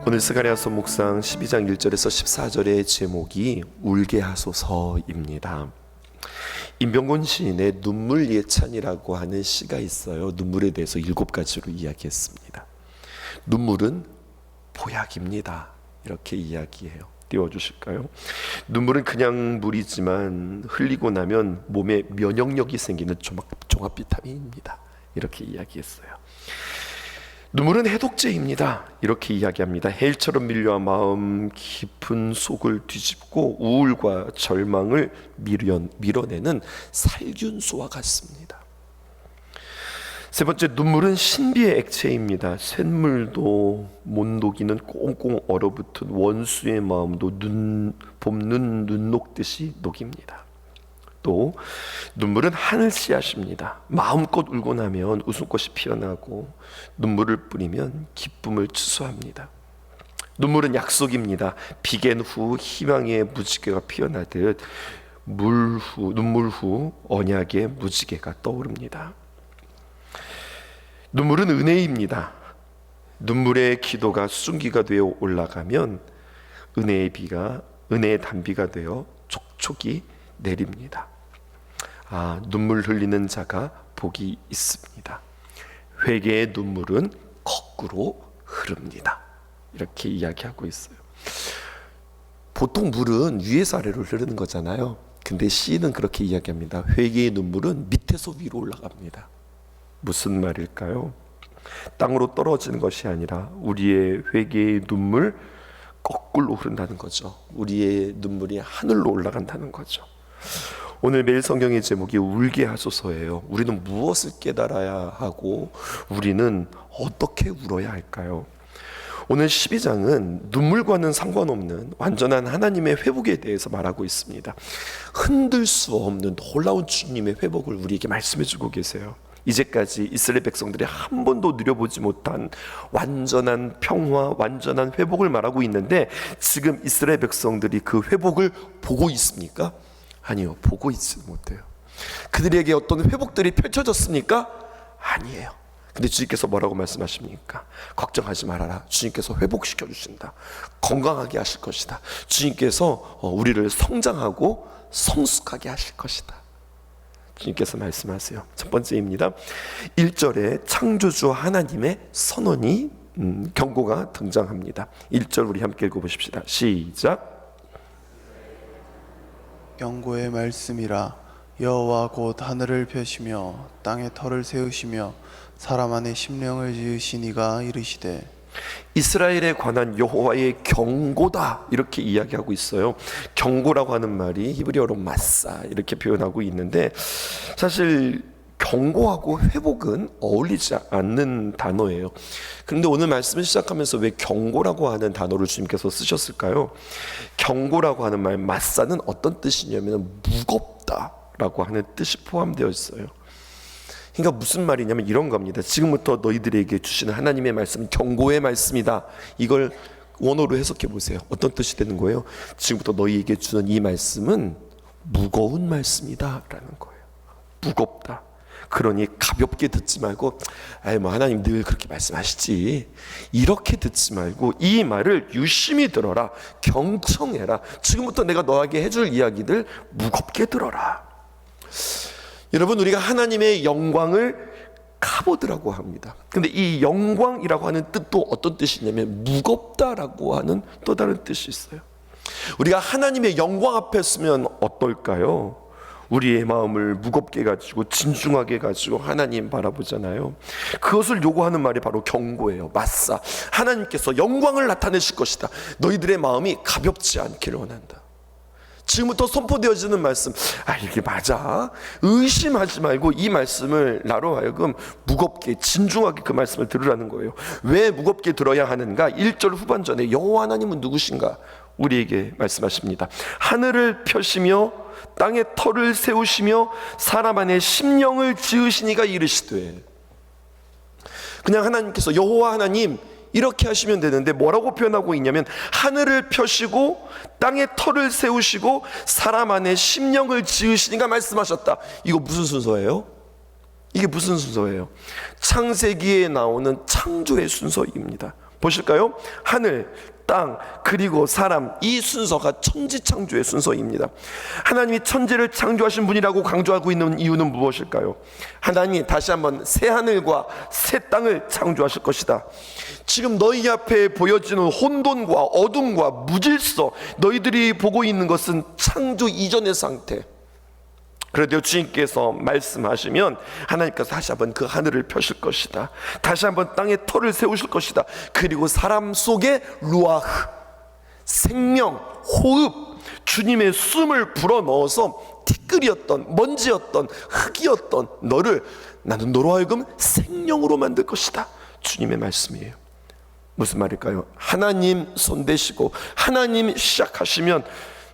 오늘 스가랴서 묵상 12장 1절에서 14절의 제목이 울게 하소서입니다. 임병곤 시인의 눈물 예찬이라고 하는 시가 있어요. 눈물에 대해서 7가지로 이야기했습니다. 눈물은 보약입니다. 이렇게 이야기해요. 띄워주실까요? 눈물은 그냥 물이지만 흘리고 나면 몸에 면역력이 생기는 종합 비타민입니다. 이렇게 이야기했어요. 눈물은 해독제입니다. 이렇게 이야기합니다. 해일처럼 밀려와 마음 깊은 속을 뒤집고 우울과 절망을 밀어내는 살균소와 같습니다. 세 번째, 눈물은 신비의 액체입니다. 쇳물도 못 녹이는 꽁꽁 얼어붙은 원수의 마음도 봄눈 눈 녹듯이 녹입니다. 또 눈물은 하늘 씨앗입니다. 마음껏 울고 나면 웃음꽃이 피어나고 눈물을 뿌리면 기쁨을 추수합니다. 눈물은 약속입니다. 비견 후 희망의 무지개가 피어나듯 눈물 후 언약의 무지개가 떠오릅니다. 눈물은 은혜입니다. 눈물의 기도가 수증기가 되어 올라가면 은혜의 단비가 되어 촉촉이 내립니다. 눈물 흘리는 자가 복이 있습니다. 회개의 눈물은 거꾸로 흐릅니다. 이렇게 이야기하고 있어요. 보통 물은 위에서 아래로 흐르는 거잖아요. 근데 시인은 그렇게 이야기합니다. 회개의 눈물은 밑에서 위로 올라갑니다. 무슨 말일까요? 땅으로 떨어지는 것이 아니라 우리의 회개의 눈물 거꾸로 흐른다는 거죠. 우리의 눈물이 하늘로 올라간다는 거죠. 오늘 매일 성경의 제목이 울게 하소서예요. 우리는 무엇을 깨달아야 하고 우리는 어떻게 울어야 할까요? 오늘 12장은 눈물과는 상관없는 완전한 하나님의 회복에 대해서 말하고 있습니다. 흔들 수 없는 놀라운 주님의 회복을 우리에게 말씀해 주고 계세요. 이제까지 이스라엘 백성들이 한 번도 누려보지 못한 완전한 평화, 완전한 회복을 말하고 있는데 지금 이스라엘 백성들이 그 회복을 보고 있습니까? 아니요, 보고 있지 못해요. 그들에게 어떤 회복들이 펼쳐졌습니까? 아니에요. 근데 주님께서 뭐라고 말씀하십니까? 걱정하지 말아라. 주님께서 회복시켜 주신다. 건강하게 하실 것이다. 주님께서 우리를 성장하고 성숙하게 하실 것이다. 주님께서 말씀하세요. 첫 번째입니다. 1절에 창조주 하나님의 선언이 경고가 등장합니다. 1절 우리 함께 읽어보십시다. 시작. 경고의 말씀이라. 여호와 곧 하늘을 펴시며 땅에 터를 세우시며 사람 안에 심령을 지으신 이가 이르시되. 이스라엘에 관한 여호와의 경고다 이렇게 이야기하고 있어요. 경고라고 하는 말이 히브리어로 마사 이렇게 표현하고 있는데 사실 경고하고 회복은 어울리지 않는 단어예요. 그런데 오늘 말씀을 시작하면서 왜 경고라고 하는 단어를 주님께서 쓰셨을까요? 경고라고 하는 말 마사는 어떤 뜻이냐면 무겁다라고 하는 뜻이 포함되어 있어요. 그러니까 무슨 말이냐면 이런 겁니다. 지금부터 너희들에게 주시는 하나님의 말씀은 경고의 말씀이다. 이걸 원어로 해석해 보세요. 어떤 뜻이 되는 거예요? 지금부터 너희에게 주는 이 말씀은 무거운 말씀이다 라는 거예요. 무겁다. 그러니 가볍게 듣지 말고 하나님 늘 그렇게 말씀하시지 이렇게 듣지 말고 이 말을 유심히 들어라. 경청해라. 지금부터 내가 너에게 해줄 이야기들 무겁게 들어라. 여러분, 우리가 하나님의 영광을 카보드라고 합니다. 근데 이 영광이라고 하는 뜻도 어떤 뜻이냐면 무겁다라고 하는 또 다른 뜻이 있어요. 우리가 하나님의 영광 앞에 서면 어떨까요? 우리의 마음을 무겁게 가지고 진중하게 가지고 하나님 바라보잖아요. 그것을 요구하는 말이 바로 경고예요. 마사. 하나님께서 영광을 나타내실 것이다. 너희들의 마음이 가볍지 않기를 원한다. 지금부터 선포되어지는 말씀, 이게 맞아? 의심하지 말고 이 말씀을 나로 하여금 무겁게 진중하게 그 말씀을 들으라는 거예요. 왜 무겁게 들어야 하는가? 1절 후반전에 여호와 하나님은 누구신가? 우리에게 말씀하십니다. 하늘을 펴시며 땅에 터를 세우시며 사람 안에 심령을 지으시니가 이르시되. 그냥 하나님께서 여호와 하나님 이렇게 하시면 되는데 뭐라고 표현하고 있냐면 하늘을 펴시고 땅에 터를 세우시고 사람 안에 심령을 지으시니가 말씀하셨다. 이거 무슨 순서예요? 이게 무슨 순서예요? 창세기에 나오는 창조의 순서입니다. 보실까요? 하늘, 땅, 그리고 사람, 이 순서가 천지창조의 순서입니다. 하나님이 천지를 창조하신 분이라고 강조하고 있는 이유는 무엇일까요? 하나님이 다시 한번 새 하늘과 새 땅을 창조하실 것이다. 지금 너희 앞에 보여지는 혼돈과 어둠과 무질서, 너희들이 보고 있는 것은 창조 이전의 상태. 그런데 주님께서 말씀하시면 하나님께서 다시 한번 그 하늘을 펴실 것이다. 다시 한번 땅에 터를 세우실 것이다. 그리고 사람 속에 루아흐, 생명, 호흡, 주님의 숨을 불어넣어서 티끌이었던, 먼지였던, 흙이었던 너를 나는 너로 하여금 생명으로 만들 것이다. 주님의 말씀이에요. 무슨 말일까요? 하나님 손대시고 하나님 시작하시면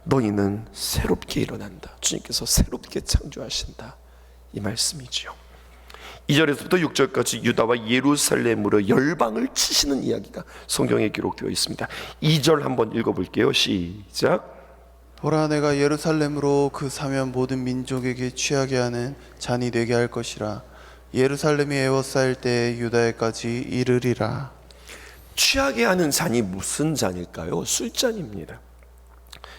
너희는 새롭게 일어난다. 주님께서 새롭게 창조하신다, 이 말씀이지요. 2절에서부터 6절까지 유다와 예루살렘으로 열방을 치시는 이야기가 성경에 기록되어 있습니다. 2절 한번 읽어볼게요. 시작. 보라, 내가 예루살렘으로 그 사면 모든 민족에게 취하게 하는 잔이 되게 할 것이라. 예루살렘이 에워싸일 때에 유다에까지 이르리라. 취하게 하는 잔이 무슨 잔일까요? 술잔입니다.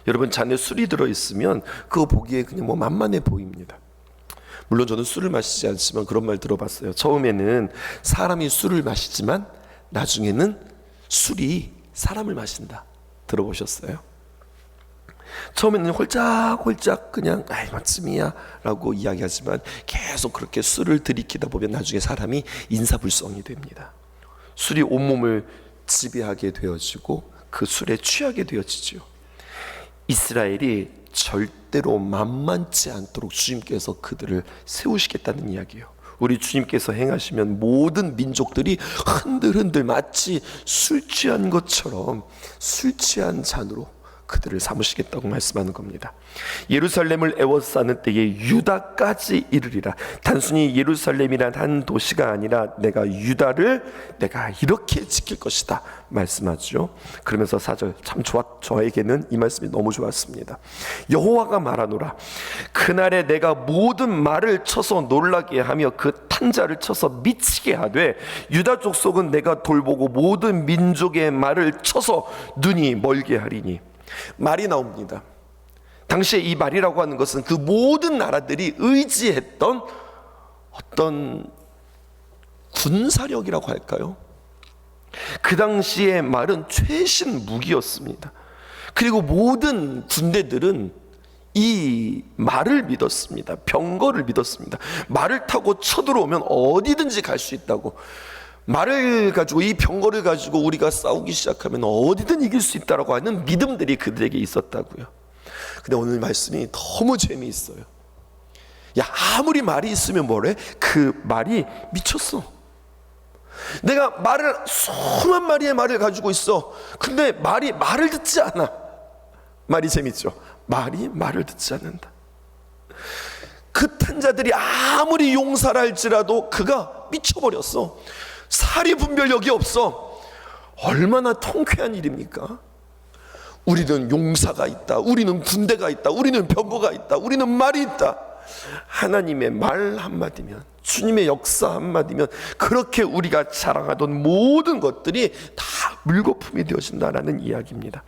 여러분, 잔에 술이 들어있으면 그거 보기에 그냥 뭐 만만해 보입니다. 물론 저는 술을 마시지 않지만 그런 말 들어봤어요. 처음에는 사람이 술을 마시지만 나중에는 술이 사람을 마신다. 들어보셨어요? 처음에는 홀짝홀짝 그냥 아이 맞쯤이야 라고 이야기하지만 계속 그렇게 술을 들이키다 보면 나중에 사람이 인사불성이 됩니다. 술이 온몸을 지배하게 되어지고 그 술에 취하게 되어지죠. 이스라엘이 절대로 만만치 않도록 주님께서 그들을 세우시겠다는 이야기예요. 우리 주님께서 행하시면 모든 민족들이 흔들흔들 마치 술 취한 것처럼 술 취한 잔으로 그들을 삼으시겠다고 말씀하는 겁니다. 예루살렘을 에워싸는 때에 유다까지 이르리라. 단순히 예루살렘이란 한 도시가 아니라 내가 유다를 내가 이렇게 지킬 것이다 말씀하죠. 그러면서 4절 참 저에게는 이 말씀이 너무 좋았습니다. 여호와가 말하노라. 그날에 내가 모든 말을 쳐서 놀라게 하며 그 탄자를 쳐서 미치게 하되 유다 족속은 내가 돌보고 모든 민족의 말을 쳐서 눈이 멀게 하리니. 말이 나옵니다. 당시에 이 말이라고 하는 것은 그 모든 나라들이 의지했던 어떤 군사력이라고 할까요? 그 당시에 말은 최신 무기였습니다. 그리고 모든 군대들은 이 말을 믿었습니다. 병거를 믿었습니다. 말을 타고 쳐들어오면 어디든지 갈 수 있다고. 말을 가지고, 이 병거를 가지고 우리가 싸우기 시작하면 어디든 이길 수 있다라고 하는 믿음들이 그들에게 있었다고요. 근데 오늘 말씀이 너무 재미있어요. 야, 아무리 말이 있으면 뭐래? 그 말이 미쳤어. 내가 말을, 수만 마리의 말을 가지고 있어. 근데 말이 말을 듣지 않아. 말이 재밌죠? 말이 말을 듣지 않는다. 그 탄자들이 아무리 용사를 할지라도 그가 미쳐버렸어. 사리 분별력이 없어. 얼마나 통쾌한 일입니까? 우리는 용사가 있다. 우리는 군대가 있다. 우리는 병거가 있다. 우리는 말이 있다. 하나님의 말 한마디면, 주님의 역사 한마디면 그렇게 우리가 자랑하던 모든 것들이 다 물거품이 되어진다라는 이야기입니다.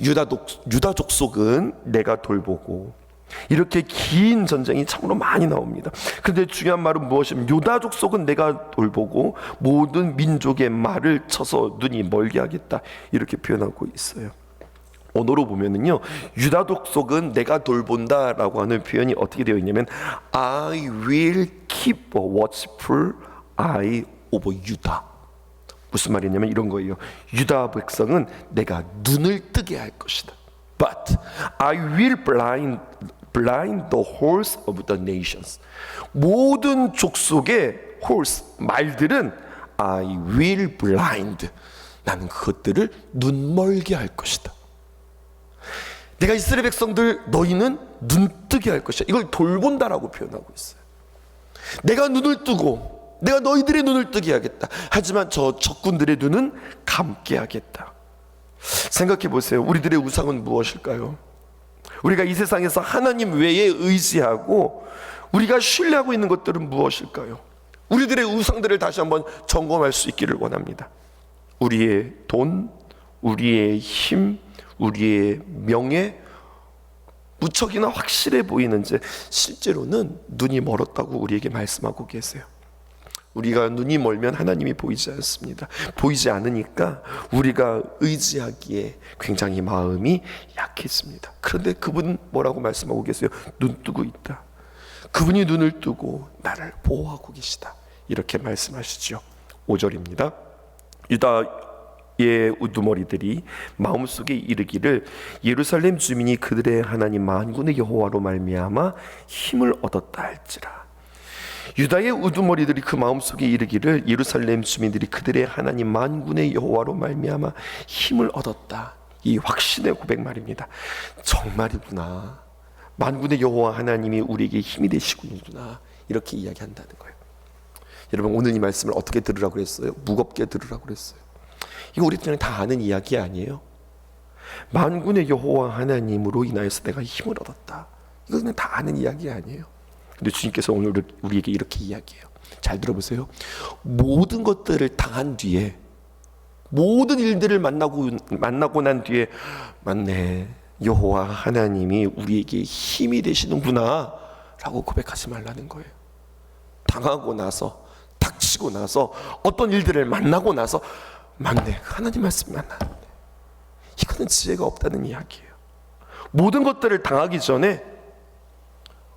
유다 족속은 내가 돌보고, 이렇게 긴 전쟁이 참으로 많이 나옵니다. 그런데 중요한 말은 무엇이냐면 유다 족속은 내가 돌보고 모든 민족의 말을 쳐서 눈이 멀게 하겠다, 이렇게 표현하고 있어요. 언어로 보면은요, 유다 족속은 내가 돌본다라고 하는 표현이 어떻게 되어 있냐면 I will keep a watchful eye over Judah. 무슨 말이냐면 이런 거예요. 유다 백성은 내가 눈을 뜨게 할 것이다. But I will blind the horse of the nations. 모든 족속의 horse, 말들은 I will blind. 나는 그것들을 눈멀게 할 것이다. 내가 이스라엘 백성들 너희는 눈뜨게 할 것이야. 이걸 돌본다라고 표현하고 있어요. 내가 눈을 뜨고 내가 너희들의 눈을 뜨게 하겠다. 하지만 저 적군들의 눈은 감게 하겠다. 생각해 보세요. 우리들의 우상은 무엇일까요? 우리가 이 세상에서 하나님 외에 의지하고 우리가 신뢰하고 있는 것들은 무엇일까요? 우리들의 우상들을 다시 한번 점검할 수 있기를 원합니다. 우리의 돈, 우리의 힘, 우리의 명예, 무척이나 확실해 보이는지 실제로는 눈이 멀었다고 우리에게 말씀하고 계세요. 우리가 눈이 멀면 하나님이 보이지 않습니다. 보이지 않으니까 우리가 의지하기에 굉장히 마음이 약해집니다. 그런데 그분 뭐라고 말씀하고 계세요? 눈 뜨고 있다. 그분이 눈을 뜨고 나를 보호하고 계시다. 이렇게 말씀하시죠. 5절입니다. 유다의 우두머리들이 마음속에 이르기를 예루살렘 주민이 그들의 하나님 만군의 여호와로 말미암아 힘을 얻었다 할지라. 유다의 우두머리들이 그 마음속에 이르기를 예루살렘 주민들이 그들의 하나님 만군의 여호와로 말미암아 힘을 얻었다. 이 확신의 고백 말입니다. 정말이구나. 만군의 여호와 하나님이 우리에게 힘이 되시군요. 이렇게 이야기한다는 거예요. 여러분, 오늘 이 말씀을 어떻게 들으라고 그랬어요? 무겁게 들으라고 그랬어요. 이거 우리 그냥 다 아는 이야기 아니에요? 만군의 여호와 하나님으로 인하여서 내가 힘을 얻었다. 이거 그냥 다 아는 이야기 아니에요? 근데 주님께서 오늘 우리에게 이렇게 이야기해요. 잘 들어보세요. 모든 것들을 당한 뒤에, 모든 일들을 만나고 난 뒤에, 맞네, 여호와 하나님이 우리에게 힘이 되시는구나 라고 고백하지 말라는 거예요. 당하고 나서, 닥치고 나서, 어떤 일들을 만나고 나서, 맞네, 하나님 말씀이 만나는데, 이거는 지혜가 없다는 이야기예요. 모든 것들을 당하기 전에,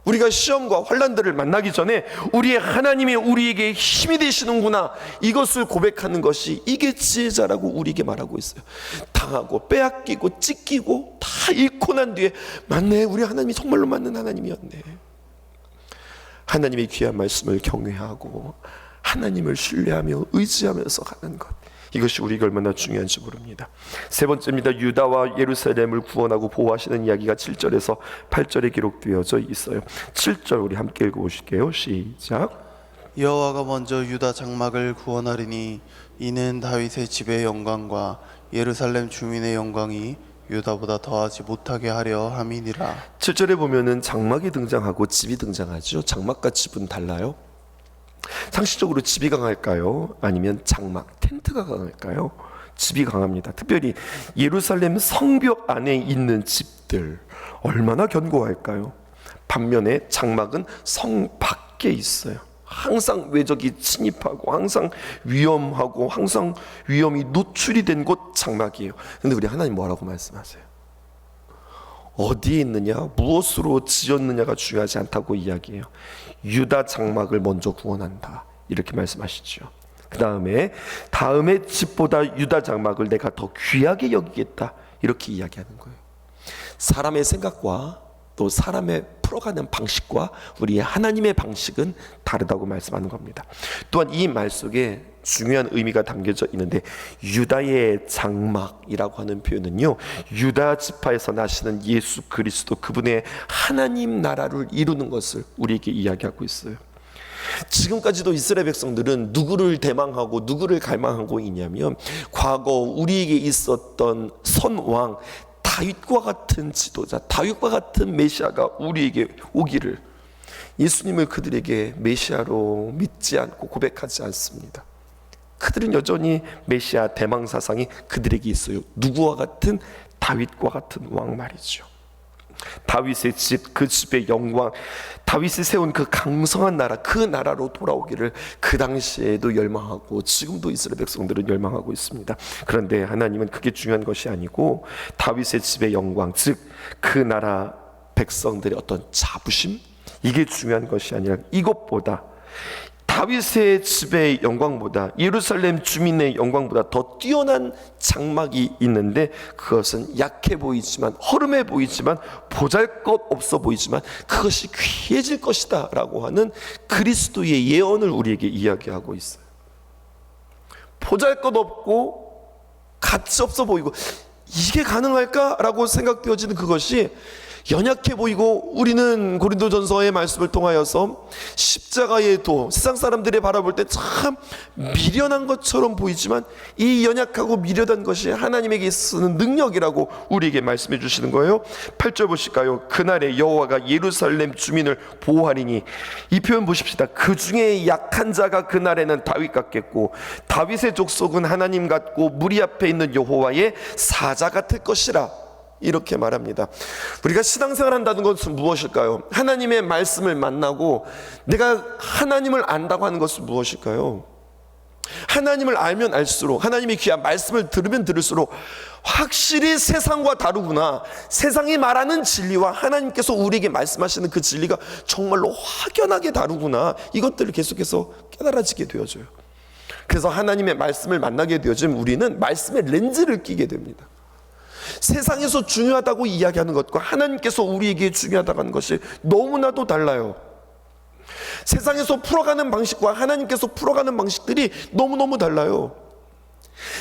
우리가 시험과 환난들을 만나기 전에 우리의 하나님이 우리에게 힘이 되시는구나, 이것을 고백하는 것이, 이게 지혜자라고 우리에게 말하고 있어요. 당하고 빼앗기고 찢기고 다 잃고 난 뒤에, 맞네, 우리 하나님이 정말로 맞는 하나님이었네. 하나님의 귀한 말씀을 경외하고 하나님을 신뢰하며 의지하면서 가는 것, 이것이 우리가 얼마나 중요한지 모릅니다. 세 번째입니다. 유다와 예루살렘을 구원하고 보호하시는 이야기가 7절에서 8절에 기록되어져 있어요. 7절 우리 함께 읽어보실게요. 시작. 여호와가 먼저 유다 장막을 구원하리니 이는 다윗의 집의 영광과 예루살렘 주민의 영광이 유다보다 더하지 못하게 하려 함이니라. 7절에 보면은 장막이 등장하고 집이 등장하죠. 장막과 집은 달라요. 상식적으로 집이 강할까요? 아니면 장막, 텐트가 강할까요? 집이 강합니다. 특별히 예루살렘 성벽 안에 있는 집들 얼마나 견고할까요? 반면에 장막은 성 밖에 있어요. 항상 외적이 침입하고 항상 위험하고 항상 위험이 노출이 된 곳 장막이에요. 근데 우리 하나님 뭐라고 말씀하세요? 어디에 있느냐, 무엇으로 지었느냐가 중요하지 않다고 이야기해요. 유다 장막을 먼저 구원한다, 이렇게 말씀하시죠. 그 다음에 집보다 유다 장막을 내가 더 귀하게 여기겠다, 이렇게 이야기하는 거예요. 사람의 생각과 또 사람의 풀어가는 방식과 우리의 하나님의 방식은 다르다고 말씀하는 겁니다. 또한 이 말 속에 중요한 의미가 담겨져 있는데, 유다의 장막이라고 하는 표현은요, 유다 지파에서 나시는 예수 그리스도, 그분의 하나님 나라를 이루는 것을 우리에게 이야기하고 있어요. 지금까지도 이스라엘 백성들은 누구를 대망하고 누구를 갈망하고 있냐면, 과거 우리에게 있었던 선왕 다윗과 같은 지도자, 다윗과 같은 메시아가 우리에게 오기를, 예수님을 그들에게 메시아로 믿지 않고 고백하지 않습니다. 그들은 여전히 메시아 대망 사상이 그들에게 있어요. 누구와 같은? 다윗과 같은 왕 말이죠. 다윗의 집, 그 집의 영광, 다윗이 세운 그 강성한 나라, 그 나라로 돌아오기를 그 당시에도 열망하고 지금도 이스라엘 백성들은 열망하고 있습니다. 그런데 하나님은 그게 중요한 것이 아니고, 다윗의 집의 영광, 즉 그 나라 백성들의 어떤 자부심, 이게 중요한 것이 아니라, 이것보다 다윗의 집의 영광보다, 예루살렘 주민의 영광보다 더 뛰어난 장막이 있는데, 그것은 약해 보이지만, 허름해 보이지만, 보잘것없어 보이지만 그것이 귀해질 것이다 라고 하는 그리스도의 예언을 우리에게 이야기하고 있어요. 보잘것없고 가치 없어 보이고 이게 가능할까? 라고 생각되어지는 그것이 연약해 보이고 우리는 고린도전서의 말씀을 통하여서 십자가의 도, 세상 사람들이 바라볼 때 참 미련한 것처럼 보이지만 이 연약하고 미련한 것이 하나님에게 쓰는 능력이라고 우리에게 말씀해 주시는 거예요. 8절 보실까요? 그날에 여호와가 예루살렘 주민을 보호하리니, 이 표현 보십시다. 그 중에 약한 자가 그날에는 다윗 같겠고 다윗의 족속은 하나님 같고 무리 앞에 있는 여호와의 사자 같을 것이라, 이렇게 말합니다. 우리가 신앙생활 한다는 것은 무엇일까요? 하나님의 말씀을 만나고 내가 하나님을 안다고 하는 것은 무엇일까요? 하나님을 알면 알수록, 하나님의 귀한 말씀을 들으면 들을수록 확실히 세상과 다르구나, 세상이 말하는 진리와 하나님께서 우리에게 말씀하시는 그 진리가 정말로 확연하게 다르구나, 이것들을 계속해서 깨달아지게 되어져요. 그래서 하나님의 말씀을 만나게 되어지면 우리는 말씀의 렌즈를 끼게 됩니다. 세상에서 중요하다고 이야기하는 것과 하나님께서 우리에게 중요하다고 하는 것이 너무나도 달라요. 세상에서 풀어가는 방식과 하나님께서 풀어가는 방식들이 너무너무 달라요.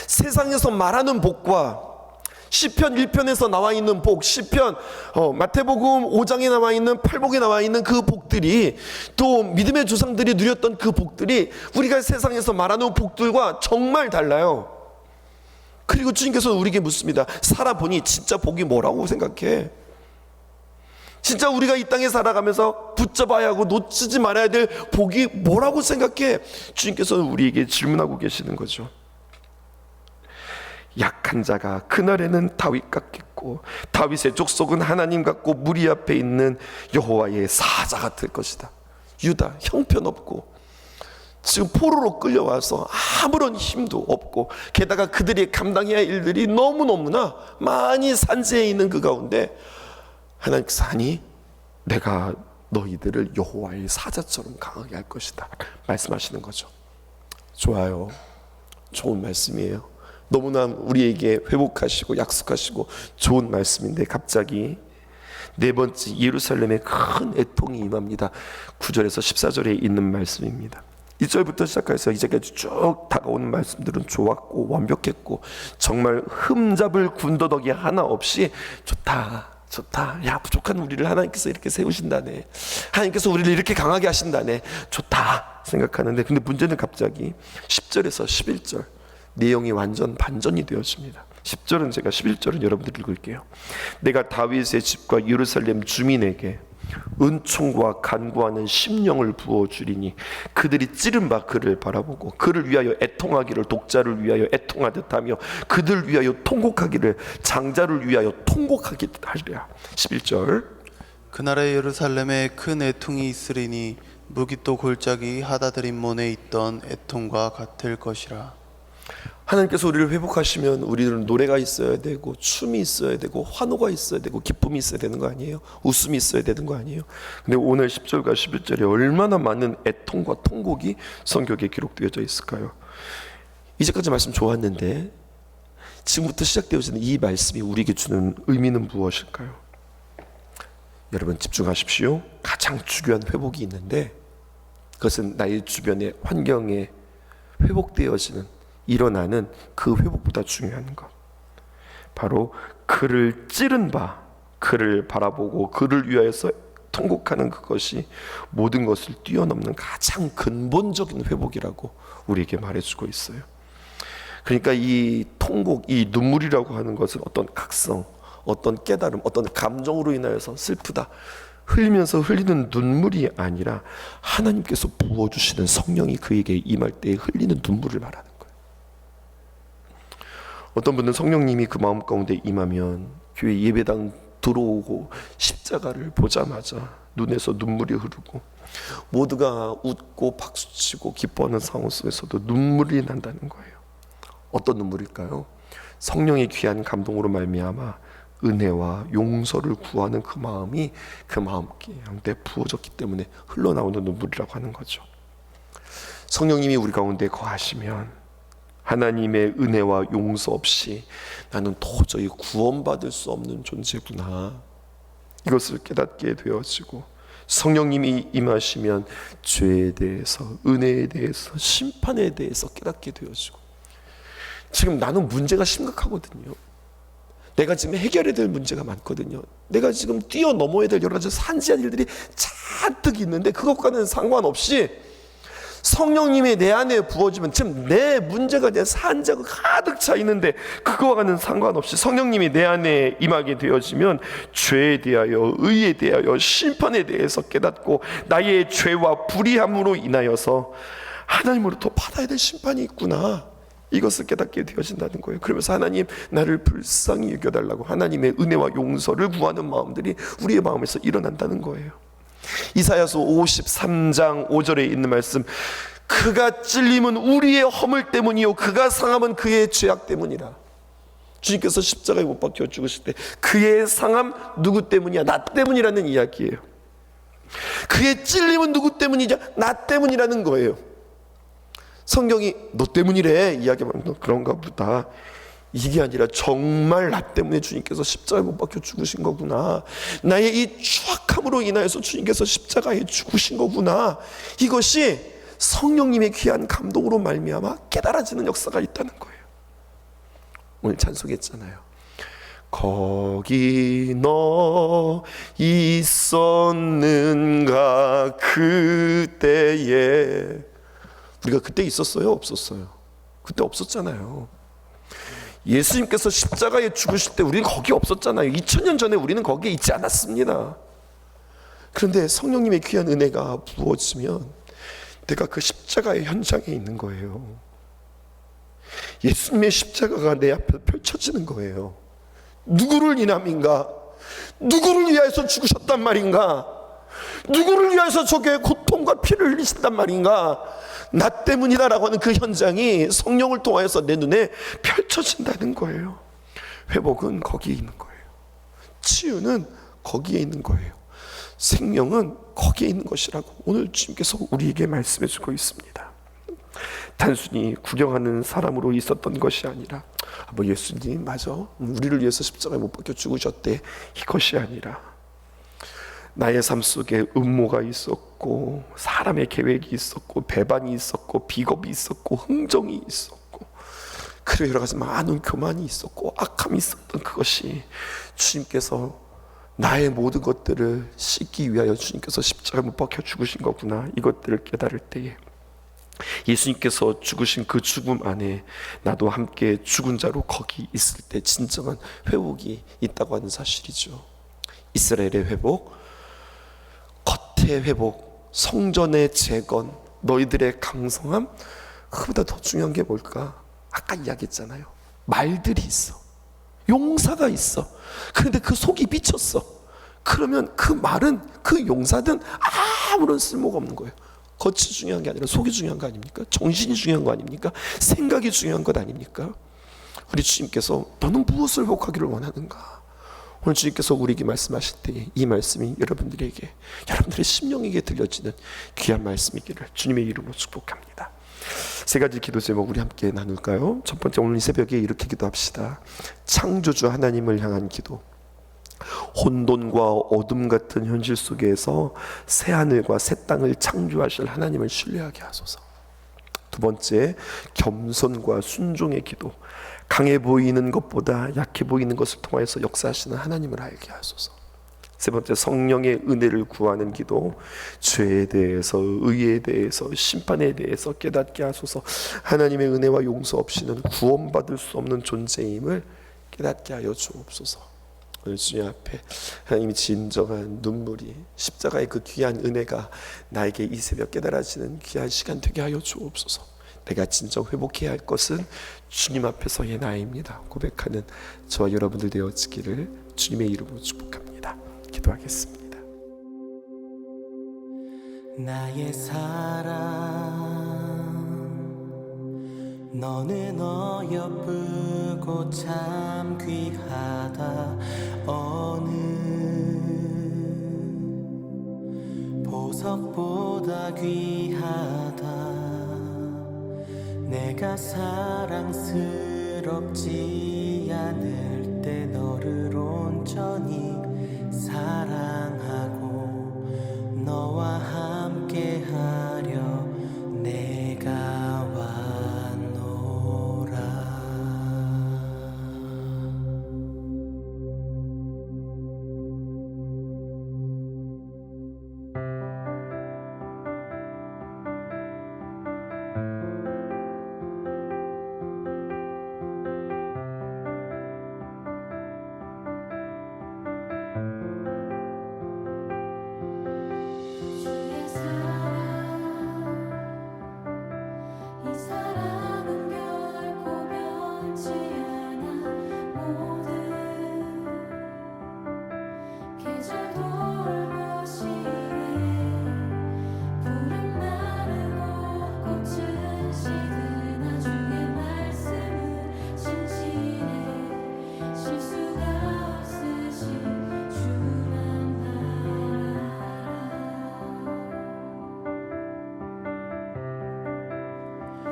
세상에서 말하는 복과 시편 1편에서 나와 있는 복, 시편 마태복음 5장에 나와 있는 팔복에 나와 있는 그 복들이, 또 믿음의 조상들이 누렸던 그 복들이 우리가 세상에서 말하는 복들과 정말 달라요. 그리고 주님께서는 우리에게 묻습니다. 살아보니 진짜 복이 뭐라고 생각해? 진짜 우리가 이 땅에 살아가면서 붙잡아야 하고 놓치지 말아야 될 복이 뭐라고 생각해? 주님께서는 우리에게 질문하고 계시는 거죠. 약한 자가 그날에는 다윗 같겠고 다윗의 족속은 하나님 같고 무리 앞에 있는 여호와의 사자 같을 것이다. 유다 형편없고 지금 포로로 끌려와서 아무런 힘도 없고, 게다가 그들이 감당해야 할 일들이 너무너무나 많이 산재해 있는 그 가운데 하나님께서 하니 내가 너희들을 여호와의 사자처럼 강하게 할 것이다 말씀하시는 거죠. 좋아요. 좋은 말씀이에요. 너무나 우리에게 회복하시고 약속하시고 좋은 말씀인데, 갑자기 네 번째 예루살렘에 큰 애통이 임합니다. 9절에서 14절에 있는 말씀입니다. 1절부터 시작해서 이제까지 쭉 다가오는 말씀들은 좋았고 완벽했고 정말 흠잡을 군더더기 하나 없이 좋다, 야, 부족한 우리를 하나님께서 이렇게 세우신다네, 하나님께서 우리를 이렇게 강하게 하신다네, 좋다 생각하는데, 근데 문제는 갑자기 10절에서 11절 내용이 완전 반전이 되었습니다. 10절은 제가 11절은 여러분들 읽을게요. 내가 다윗의 집과 예루살렘 주민에게 은총과 간구하는 심령을 부어주리니 그들이 찌른 바 그를 바라보고 그를 위하여 애통하기를 독자를 위하여 애통하듯 하며 그들 위하여 통곡하기를 장자를 위하여 통곡하듯 하리라. 11절 그날의 예루살렘에 큰 애통이 있으리니 무기또 골짜기 하다드림몬에 있던 애통과 같을 것이라. 하나님께서 우리를 회복하시면 우리는 노래가 있어야 되고 춤이 있어야 되고 환호가 있어야 되고 기쁨이 있어야 되는 거 아니에요? 웃음이 있어야 되는 거 아니에요? 근데 오늘 10절과 11절에 얼마나 많은 애통과 통곡이 성경에 기록되어져 있을까요? 이제까지 말씀 좋았는데 지금부터 시작되어지는 이 말씀이 우리에게 주는 의미는 무엇일까요? 여러분 집중하십시오. 가장 중요한 회복이 있는데 그것은 나의 주변의 환경에 회복되어지는, 일어나는 그 회복보다 중요한 것, 바로 그를 찌른 바 그를 바라보고 그를 위하여서 통곡하는 그것이 모든 것을 뛰어넘는 가장 근본적인 회복이라고 우리에게 말해주고 있어요. 그러니까 이 통곡, 이 눈물이라고 하는 것은 어떤 각성, 어떤 깨달음, 어떤 감정으로 인하여서 슬프다 흘리면서 흘리는 눈물이 아니라 하나님께서 부어주시는 성령이 그에게 임할 때 흘리는 눈물을 말하는 거예요. 어떤 분은 성령님이 그 마음 가운데 임하면 교회 예배당 들어오고 십자가를 보자마자 눈에서 눈물이 흐르고 모두가 웃고 박수치고 기뻐하는 상황 속에서도 눈물이 난다는 거예요. 어떤 눈물일까요? 성령의 귀한 감동으로 말미암아 은혜와 용서를 구하는 그 마음이 그 마음 가운데 부어졌기 때문에 흘러나오는 눈물이라고 하는 거죠. 성령님이 우리 가운데 거하시면 하나님의 은혜와 용서 없이 나는 도저히 구원받을 수 없는 존재구나, 이것을 깨닫게 되어지고, 성령님이 임하시면 죄에 대해서, 은혜에 대해서, 심판에 대해서 깨닫게 되어지고, 지금 나는 문제가 심각하거든요. 내가 지금 해결해야 될 문제가 많거든요. 내가 지금 뛰어넘어야 될 여러 가지 산지한 일들이 잔뜩 있는데 그것과는 상관없이 성령님이 내 안에 부어지면 지금 내 문제가 내 산자가 가득 차 있는데 그거와는 상관없이 성령님이 내 안에 임하게 되어지면 죄에 대하여 의에 대하여 심판에 대해서 깨닫고 나의 죄와 불의함으로 인하여서 하나님으로부터 받아야 될 심판이 있구나, 이것을 깨닫게 되어진다는 거예요. 그러면서 하나님 나를 불쌍히 여겨달라고 하나님의 은혜와 용서를 구하는 마음들이 우리의 마음에서 일어난다는 거예요. 이사야서 53장 5절에 있는 말씀, 그가 찔림은 우리의 허물 때문이요 그가 상함은 그의 죄악 때문이라. 주님께서 십자가에 못 박혀 죽으실 때 그의 상함 누구 때문이야? 나 때문이라는 이야기예요. 그의 찔림은 누구 때문이냐? 나 때문이라는 거예요. 성경이 너 때문이래 이야기하면 그런가 보다, 이게 아니라 정말 나 때문에 주님께서 십자가에 못 박혀 죽으신 거구나, 나의 이 추악함으로 인하여서 주님께서 십자가에 죽으신 거구나, 이것이 성령님의 귀한 감동으로 말미암아 깨달아지는 역사가 있다는 거예요. 오늘 찬송했잖아요. 거기 너 있었는가 그때에. 우리가 그때 있었어요? 없었어요? 그때 없었잖아요. 예수님께서 십자가에 죽으실 때 우리는 거기 없었잖아요. 2000년 전에 우리는 거기에 있지 않았습니다. 그런데 성령님의 귀한 은혜가 부어지면 내가 그 십자가의 현장에 있는 거예요. 예수님의 십자가가 내 앞에 펼쳐지는 거예요. 누구를 인함인가? 누구를 위하여서 죽으셨단 말인가? 누구를 위하여서 저게 고통과 피를 흘리신단 말인가? 나 때문이다라고 하는 그 현장이 성령을 통하여서 내 눈에 펼쳐진다는 거예요. 회복은 거기에 있는 거예요. 치유는 거기에 있는 거예요. 생명은 거기에 있는 것이라고 오늘 주님께서 우리에게 말씀해 주고 있습니다. 단순히 구경하는 사람으로 있었던 것이 아니라 뭐 예수님 맞아 우리를 위해서 십자가에 못 박혀 죽으셨대, 이것이 아니라 나의 삶 속에 음모가 있었고 사람의 계획이 있었고 배반이 있었고 비겁이 있었고 흥정이 있었고 그리고 여러 가지 많은 교만이 있었고 악함이 있었던 그것이 주님께서 나의 모든 것들을 씻기 위하여 주님께서 십자가에 못 박혀 죽으신 거구나, 이것들을 깨달을 때에 예수님께서 죽으신 그 죽음 안에 나도 함께 죽은 자로 거기 있을 때 진정한 회복이 있다고 하는 사실이죠. 이스라엘의 회복, 겉의 회복, 성전의 재건, 너희들의 강성함, 그보다 더 중요한 게 뭘까? 아까 이야기했잖아요. 말들이 있어, 용사가 있어. 그런데 그 속이 비쳤어. 그러면 그 말은, 그 용사든 아무런 쓸모가 없는 거예요. 겉이 중요한 게 아니라 속이 중요한 거 아닙니까? 정신이 중요한 거 아닙니까? 생각이 중요한 것 아닙니까? 우리 주님께서 너는 무엇을 회복하기를 원하는가? 오늘 주님께서 우리에게 말씀하실 때 이 말씀이 여러분들에게, 여러분들의 심령에게 들려지는 귀한 말씀이기를 주님의 이름으로 축복합니다. 세 가지 기도 제목 우리 함께 나눌까요? 첫 번째, 오늘 이 새벽에 이렇게 기도합시다. 창조주 하나님을 향한 기도. 혼돈과 어둠 같은 현실 속에서 새 하늘과 새 땅을 창조하실 하나님을 신뢰하게 하소서. 두 번째, 겸손과 순종의 기도. 강해 보이는 것보다 약해 보이는 것을 통하여서 역사하시는 하나님을 알게 하소서. 세 번째, 성령의 은혜를 구하는 기도. 죄에 대해서, 의에 대해서, 심판에 대해서 깨닫게 하소서. 하나님의 은혜와 용서 없이는 구원받을 수 없는 존재임을 깨닫게 하여 주옵소서. 오늘 주님 앞에 하나님이 진정한 눈물이, 십자가의 그 귀한 은혜가 나에게 이 새벽 깨달아지는 귀한 시간 되게 하여 주옵소서. 내가 진정 회복해야 할 것은 주님 앞에서의 나입니다 고백하는 저와 여러분들 되어지기를 주님의 이름으로 축복합니다. 기도하겠습니다. 나의 사랑, 너는 어여쁘고 참 귀하다. 어느 보석보다 귀하다. 내가 사랑스럽지 않을 때 너를 온전히 사랑하고 너와 함께 하려 내가 왔노라.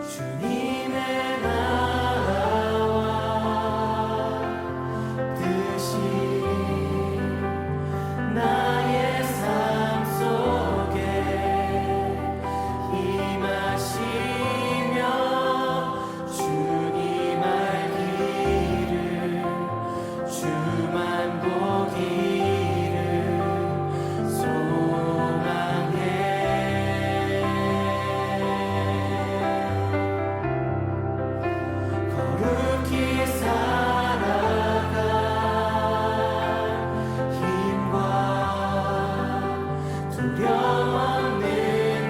주님의 나라와 뜻이 나의 삶 속에 임하시며 주님 알기를 주만 보기를 소망해 거룩히 살아갈 힘과 두려움 없는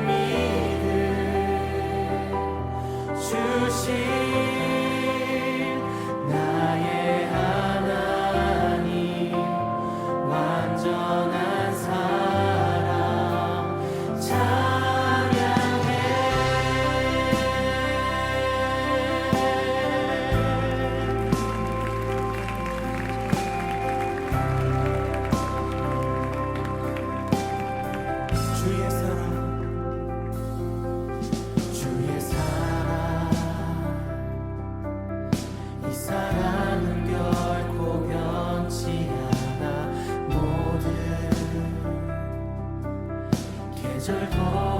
믿음 주신 나의 하나님 완전한 사랑 찬양해 주의 사랑 이 사랑은 결코 변치 않아 모든 계절도